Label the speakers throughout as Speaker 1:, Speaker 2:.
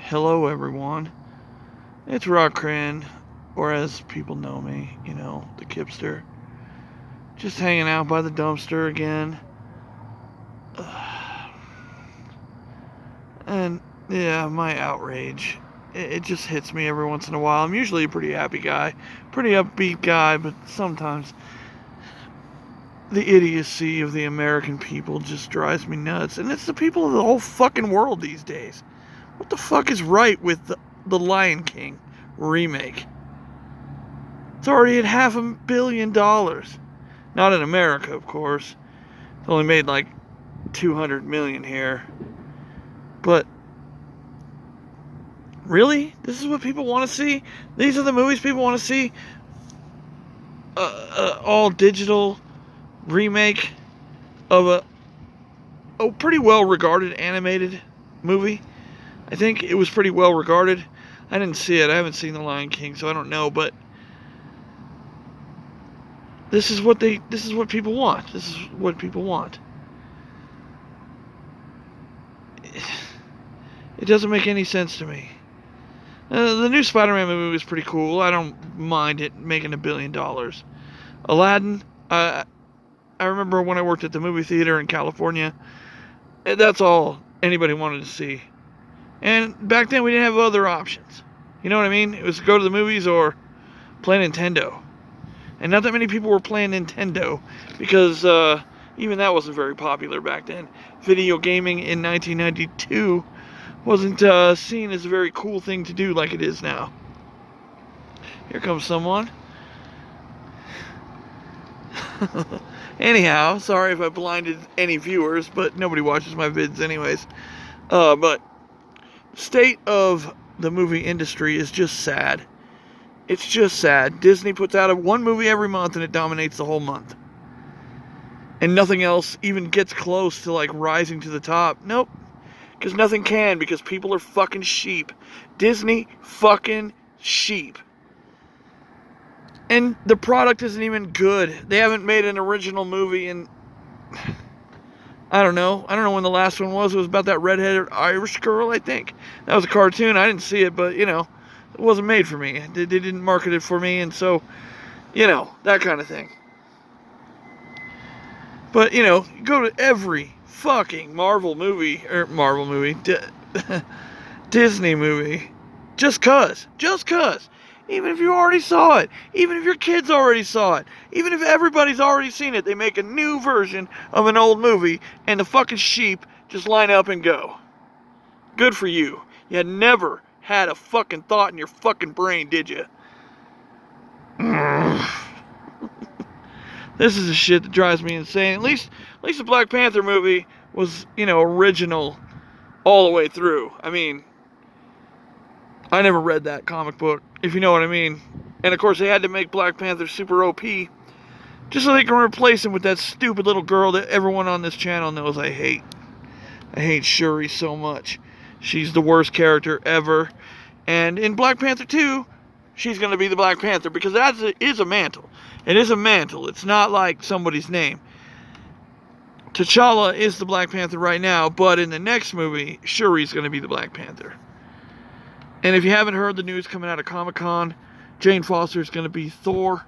Speaker 1: Hello, everyone. It's Rock Cran, or as people know me, the Kipster. Just hanging out by the dumpster again. And yeah, my outrage. It just hits me every once in a while. I'm usually a pretty happy guy, pretty upbeat guy, but sometimes the idiocy of the American people just drives me nuts. And it's the people of the whole fucking world these days. What the fuck is right with the Lion King remake? It's already at $500 million. Not in America, of course. It's only made like 200 million here. But really, this is what people want to see. These are the movies people want to see. All digital remake of a pretty well regarded animated movie. I think it was pretty well regarded. I didn't see it. I haven't seen The Lion King, so I don't know. But this is what people want. This is what people want. It doesn't make any sense to me. The new Spider-Man movie was pretty cool. I don't mind it making $1 billion. Aladdin, I remember when I worked at the movie theater in California, that's all anybody wanted to see. And back then we didn't have other options. You know what I mean? It was go to the movies or play Nintendo. And not that many people were playing Nintendo because even that wasn't very popular back then. Video gaming in 1992 wasn't seen as a very cool thing to do like it is now. Here comes someone. Anyhow, sorry if I blinded any viewers, but nobody watches my vids anyways. But the state of the movie industry is just sad. It's just sad. Disney puts out one movie every month and it dominates the whole month. And nothing else even gets close to like rising to the top. Nope. Because nothing can, because people are fucking sheep. Disney fucking sheep. And the product isn't even good. They haven't made an original movie in... I don't know when the last one was. It was about that redheaded Irish girl, I think. That was a cartoon. I didn't see it, but, it wasn't made for me. They didn't market it for me, and so, that kind of thing. But, you go to every fucking Disney movie, just cuz. Even if you already saw it, even if your kids already saw it, even if everybody's already seen it, they make a new version of an old movie, and the fucking sheep just line up and go. Good for you. You had never had a fucking thought in your fucking brain, did you? This is the shit that drives me insane. At least the Black Panther movie was, original all the way through. I mean, I never read that comic book, if you know what I mean. And of course, they had to make Black Panther super OP just so they can replace him with that stupid little girl that everyone on this channel knows I hate. I hate Shuri so much. She's the worst character ever. And in Black Panther 2, she's going to be the Black Panther because that is a mantle. It is a mantle. It's not like somebody's name. T'Challa is the Black Panther right now, but in the next movie, Shuri's going to be the Black Panther. And if you haven't heard the news coming out of Comic-Con, Jane Foster is going to be Thor.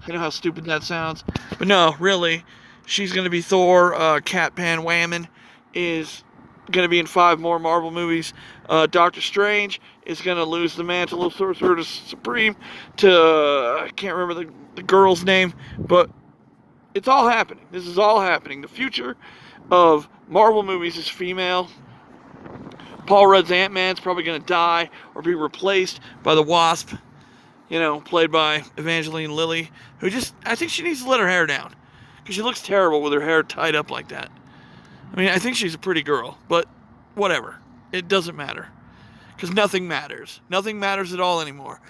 Speaker 1: I know how stupid that sounds. But no, really, she's going to be Thor. Cat Pan Whammon is going to be in 5 more Marvel movies. Doctor Strange is going to lose the mantle of Sorcerer Supreme to, I can't remember the girl's name, but it's all happening. This is all happening. The future of Marvel movies is female. Paul Rudd's Ant-Man's probably going to die or be replaced by the Wasp, played by Evangeline Lilly, who I think she needs to let her hair down, because she looks terrible with her hair tied up like that. I mean, I think she's a pretty girl, but whatever. It doesn't matter, because nothing matters. Nothing matters at all anymore.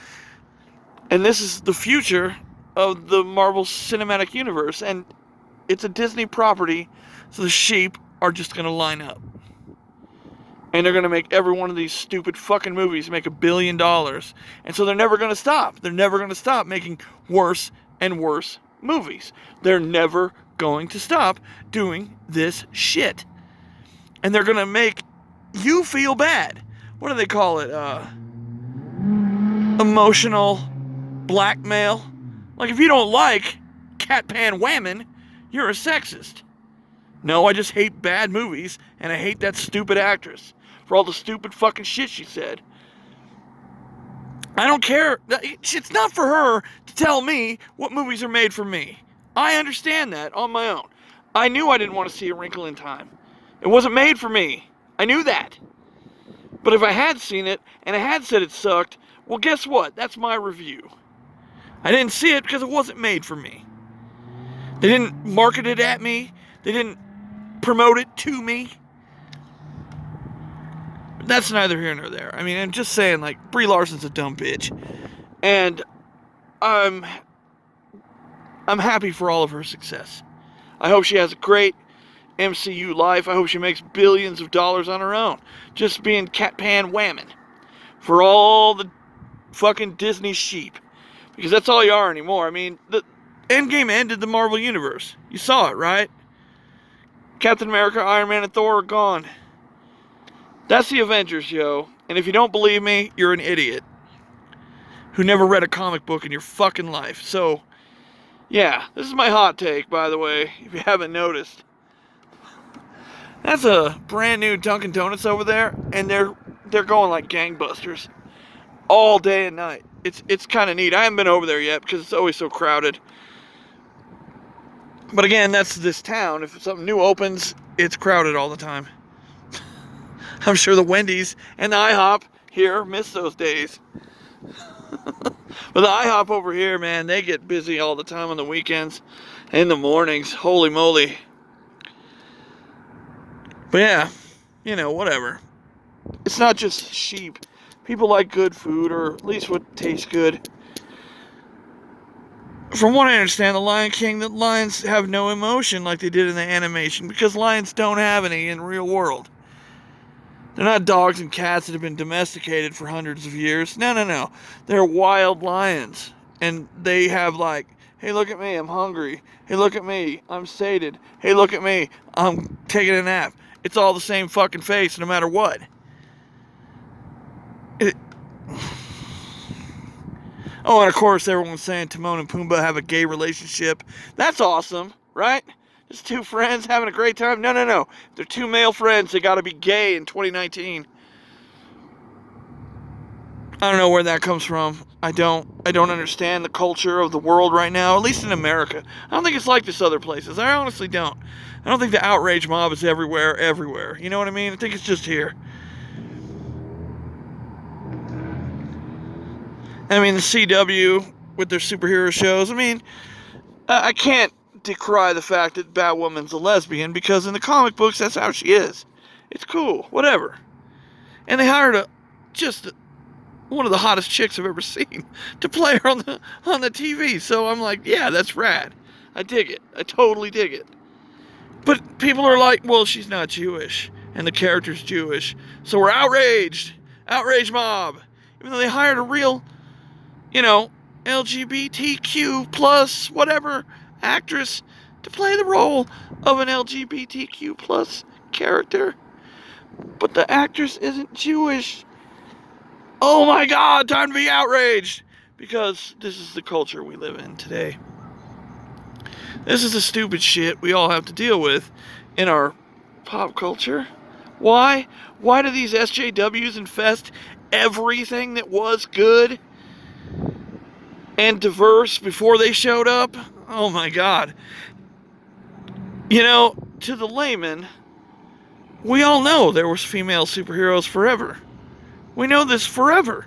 Speaker 1: And this is the future of the Marvel Cinematic Universe, and it's a Disney property, so the sheep are just going to line up. And they're going to make every one of these stupid fucking movies make $1 billion. And so they're never going to stop. They're never going to stop making worse and worse movies. They're never going to stop doing this shit. And they're going to make you feel bad. What do they call it? Emotional blackmail. Like, if you don't like Cat Pan Whammon, you're a sexist. No, I just hate bad movies, and I hate that stupid actress for all the stupid fucking shit she said. I don't care. It's not for her to tell me what movies are made for me. I understand that on my own. I knew I didn't want to see A Wrinkle in Time. It wasn't made for me. I knew that. But if I had seen it, and I had said it sucked, well, guess what? That's my review. I didn't see it because it wasn't made for me. They didn't market it at me. They didn't promote it to me. But that's neither here nor there. I mean, I'm just saying, like, Brie Larson's a dumb bitch. And I'm happy for all of her success. I hope she has a great MCU life. I hope she makes billions of dollars on her own. Just being Cat Pan Whammon. For all the fucking Disney sheep. Because that's all you are anymore. I mean, the Endgame ended the Marvel Universe. You saw it, right? Captain America, Iron Man, and Thor are gone. That's the Avengers, yo. And if you don't believe me, you're an idiot. Who never read a comic book in your fucking life. So, yeah, this is my hot take, by the way, if you haven't noticed. That's a brand new Dunkin Donuts over there, and they're going like gangbusters. All day and night. It's kind of neat. I haven't been over there yet because it's always so crowded. But again, that's this town. If something new opens, it's crowded all the time. I'm sure the Wendy's and the IHOP here miss those days. But the IHOP over here, man, they get busy all the time on the weekends and in the mornings. Holy moly. But yeah, you know, whatever. It's not just sheep. People like good food, or at least what tastes good. From what I understand, the Lion King, the lions have no emotion like they did in the animation, because lions don't have any in the real world. They're not dogs and cats that have been domesticated for hundreds of years. No. They're wild lions. And they have like, hey, look at me, I'm hungry. Hey, look at me, I'm sated. Hey, look at me, I'm taking a nap. It's all the same fucking face no matter what. Oh, and of course everyone's saying Timon and Pumbaa have a gay relationship. That's awesome, right? Just two friends having a great time? No. They're two male friends. They gotta be gay in 2019. I don't know where that comes from. I don't understand the culture of the world right now, at least in America. I don't think it's like this other places. I honestly don't. I don't think the outrage mob is everywhere. You know what I mean? I think it's just here. I mean, the CW with their superhero shows. I mean, I can't decry the fact that Batwoman's a lesbian, because in the comic books, that's how she is. It's cool, whatever. And they hired one of the hottest chicks I've ever seen to play her on the TV. So I'm like, yeah, that's rad. I dig it. I totally dig it. But people are like, well, she's not Jewish, and the character's Jewish, so we're outraged. Outrage mob. Even though they hired a real, you know, LGBTQ plus whatever actress to play the role of an LGBTQ plus character. But the actress isn't Jewish. Oh my God, time to be outraged. Because this is the culture we live in today. This is the stupid shit we all have to deal with in our pop culture. Why? Why do these SJWs infest everything that was good and diverse before they showed up? Oh my God. You know, to the layman, we all know there was female superheroes forever. We know this forever.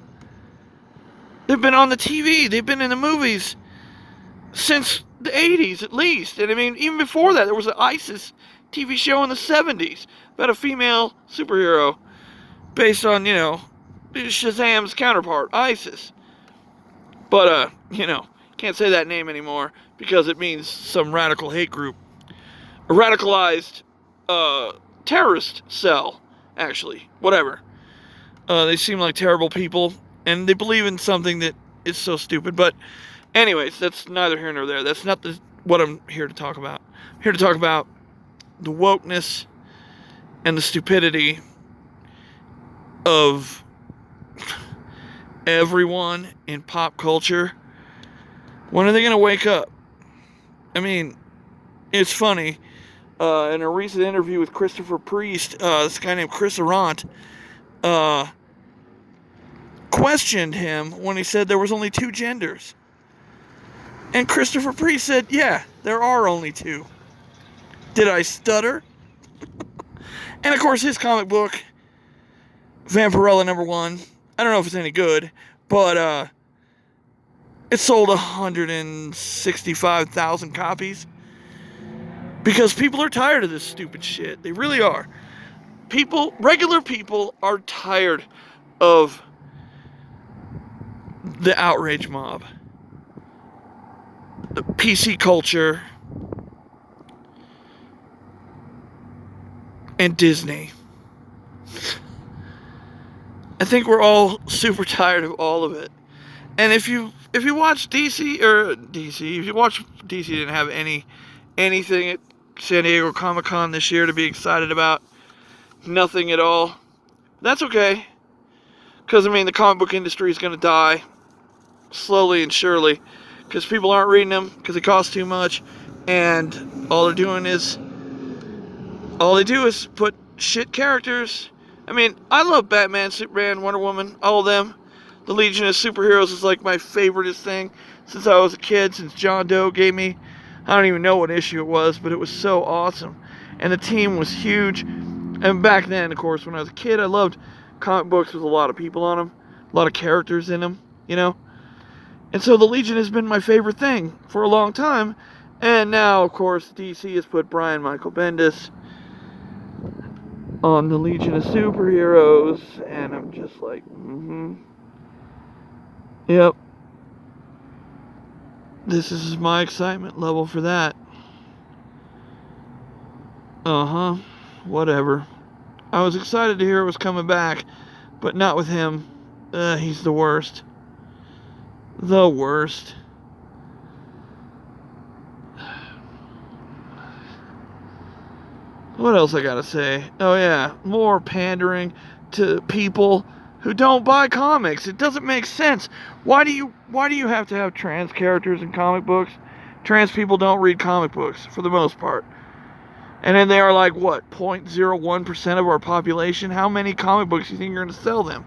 Speaker 1: They've been on the TV. They've been in the movies since the 80s at least. And I mean, even before that, there was an ISIS TV show in the 70s about a female superhero based on, you know, Shazam's counterpart, ISIS. But, you know, can't say that name anymore because it means some radical hate group. A radicalized terrorist cell, actually. Whatever. They seem like terrible people, and they believe in something that is so stupid. But anyways, that's neither here nor there. That's not what I'm here to talk about. I'm here to talk about the wokeness and the stupidity of everyone in pop culture, when are they going to wake up? I mean, it's funny. In a recent interview with Christopher Priest, this guy named Chris Rant questioned him when he said there was only two genders. And Christopher Priest said, yeah, there are only two. Did I stutter? And of course, his comic book, Vampirella #1, I don't know if it's any good, but it sold 165,000 copies. Because people are tired of this stupid shit. They really are. Regular people are tired of the outrage mob. The PC culture. And Disney. I think we're all super tired of all of it. And if you watch if you watch DC didn't have anything at San Diego Comic-Con this year to be excited about. Nothing at all. That's okay. Because, I mean, the comic book industry is going to die. Slowly and surely. Because people aren't reading them. Because they cost too much. And all they do is put shit characters. I mean, I love Batman, Superman, Wonder Woman, all of them. The Legion of Superheroes is like my favoriteest thing since I was a kid, since John Doe gave me, I don't even know what issue it was, but it was so awesome. And the team was huge. And back then, of course, when I was a kid, I loved comic books with a lot of people on them, a lot of characters in them, you know. And so the Legion has been my favorite thing for a long time. And now, of course, DC has put Brian Michael Bendis on the Legion of Superheroes, and I'm just like, yep. This is my excitement level for that. Whatever. I was excited to hear it was coming back, but not with him. He's the worst. The worst. What else I gotta say? Oh yeah, more pandering to people who don't buy comics. It doesn't make sense. Why do you have to have trans characters in comic books? Trans people don't read comic books for the most part. And then they are like, what, 0.01% of our population? How many comic books do you think you're going to sell them?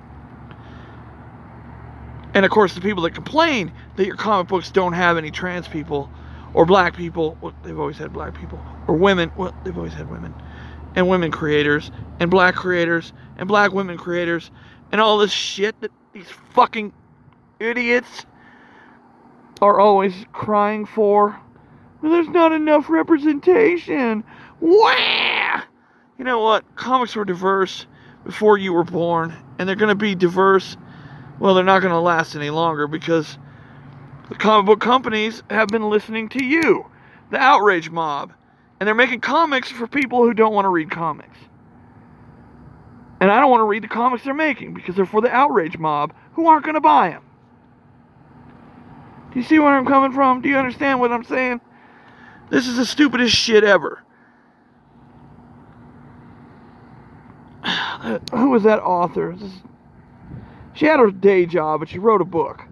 Speaker 1: And of course, the people that complain that your comic books don't have any trans people or black people, well, they've always had black people, or women, well, they've always had women, and women creators, and black women creators, and all this shit that these fucking idiots are always crying for. Well, there's not enough representation. Wah! You know what? Comics were diverse before you were born, and they're going to be diverse. Well, they're not going to last any longer because the comic book companies have been listening to you, the outrage mob, and they're making comics for people who don't want to read comics. And I don't want to read the comics they're making because they're for the outrage mob who aren't going to buy them. Do you see where I'm coming from? Do you understand what I'm saying? This is the stupidest shit ever. Who was that author? She had her day job, but she wrote a book,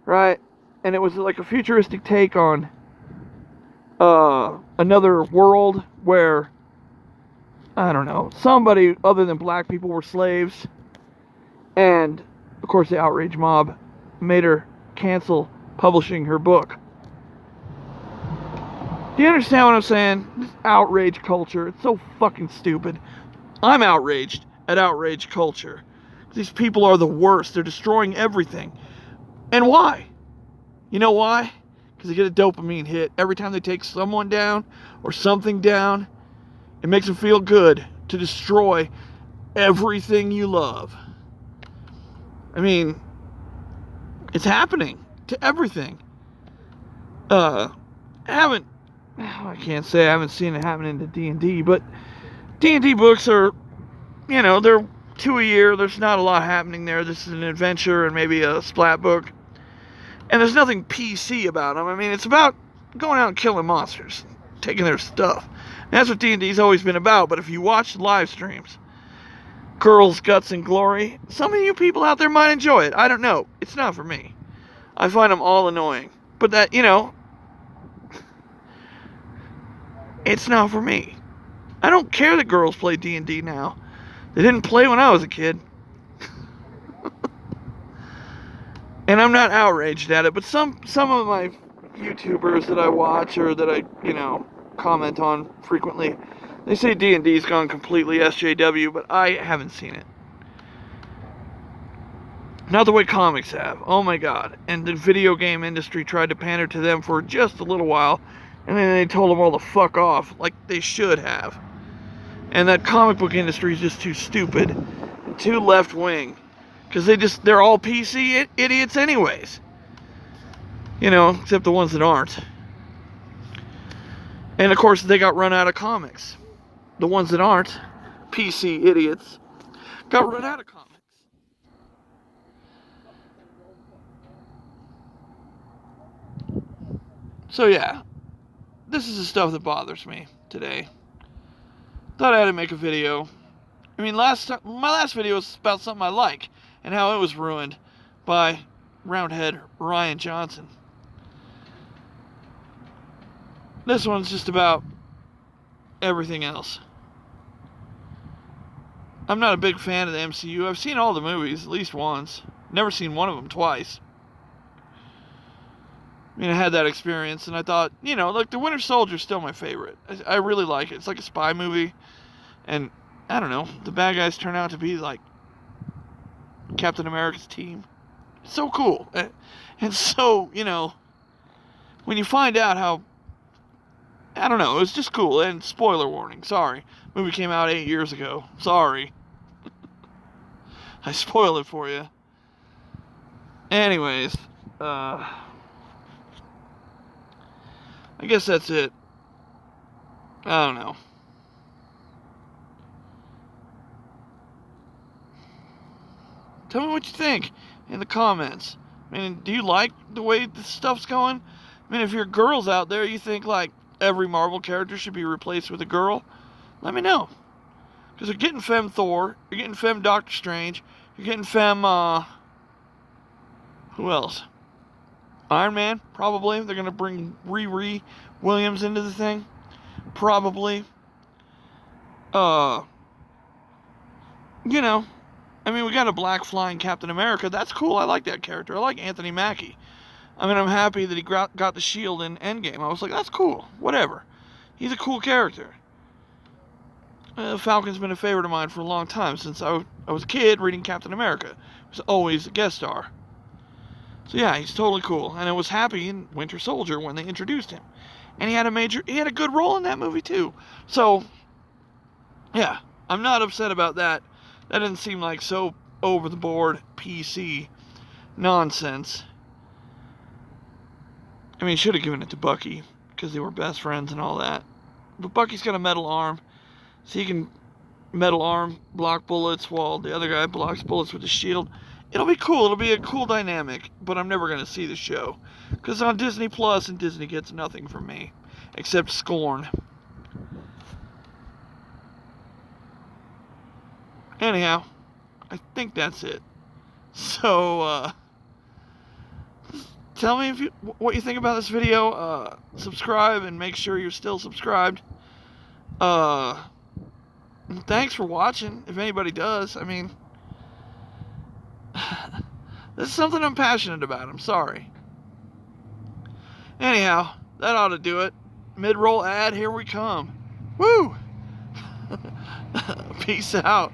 Speaker 1: right? And it was like a futuristic take on another world where, I don't know, somebody other than black people were slaves. And, of course, the outrage mob made her cancel publishing her book. Do you understand what I'm saying? This outrage culture, it's so fucking stupid. I'm outraged at outrage culture. These people are the worst. They're destroying everything. And why? You know why? Because they get a dopamine hit. Every time they take someone down or something down, it makes them feel good to destroy everything you love. I mean, it's happening to everything. I can't say I haven't seen it happening to D&D, but D&D books are, you know, they're 2 a year. There's not a lot happening there. This is an adventure and maybe a splat book. And there's nothing PC about them. I mean, it's about going out and killing monsters, taking their stuff. And that's what D&D's always been about. But if you watch live streams, Girls, Guts, and Glory. Some of you people out there might enjoy it. I don't know. It's not for me. I find them all annoying. But that, it's not for me. I don't care that girls play D&D now. They didn't play when I was a kid. And I'm not outraged at it, but some of my YouTubers that I watch or that I, comment on frequently, they say D&D's gone completely SJW, but I haven't seen it. Not the way comics have. Oh my god. And the video game industry tried to pander to them for just a little while, and then they told them all to fuck off, like they should have. And that comic book industry is just too stupid and too left-wing. Because they're all PC idiots anyways. Except the ones that aren't. And of course, they got run out of comics. The ones that aren't PC idiots got run out of comics. So yeah, this is the stuff that bothers me today. Thought I had to make a video. I mean, my last video was about something I like, and how it was ruined by roundhead Ryan Johnson. This one's just about everything else. I'm not a big fan of the MCU. I've seen all the movies at least once. Never seen one of them twice. I mean, I had that experience, and I thought, like, The Winter Soldier's still my favorite. I really like it. It's like a spy movie, and I don't know, the bad guys turn out to be like Captain America's team. It's so cool. And so, when you find out how, I don't know, it was just cool. And spoiler warning, sorry. Movie came out 8 years ago. Sorry. I spoiled it for you. Anyways, I guess that's it. I don't know. Tell me what you think in the comments. I mean, do you like the way this stuff's going? I mean, if you're girls out there, you think, like, every Marvel character should be replaced with a girl? Let me know. Because you're getting Femme Thor, you're getting Femme Doctor Strange, you're getting Femme, who else? Iron Man, probably. They're going to bring Riri Williams into the thing. Probably. I mean, we got a black flying Captain America. That's cool. I like that character. I like Anthony Mackie. I mean, I'm happy that he got the shield in Endgame. I was like, that's cool. Whatever. He's a cool character. Falcon's been a favorite of mine for a long time. Since I was a kid reading Captain America. He was always a guest star. So yeah, he's totally cool. And I was happy in Winter Soldier when they introduced him. And he had a good role in that movie too. So, yeah, I'm not upset about that. That didn't seem like so over-the-board PC nonsense. I mean, he should have given it to Bucky, because they were best friends and all that. But Bucky's got a metal arm, so he can metal arm block bullets while the other guy blocks bullets with his shield. It'll be cool. It'll be a cool dynamic, but I'm never going to see the show. Because on Disney Plus, and Disney gets nothing from me, except scorn. Anyhow, I think that's it. So, tell me what you think about this video. Subscribe and make sure you're still subscribed. Thanks for watching, if anybody does. I mean, this is something I'm passionate about. I'm sorry. Anyhow, that ought to do it. Mid-roll ad, here we come. Woo! Peace out.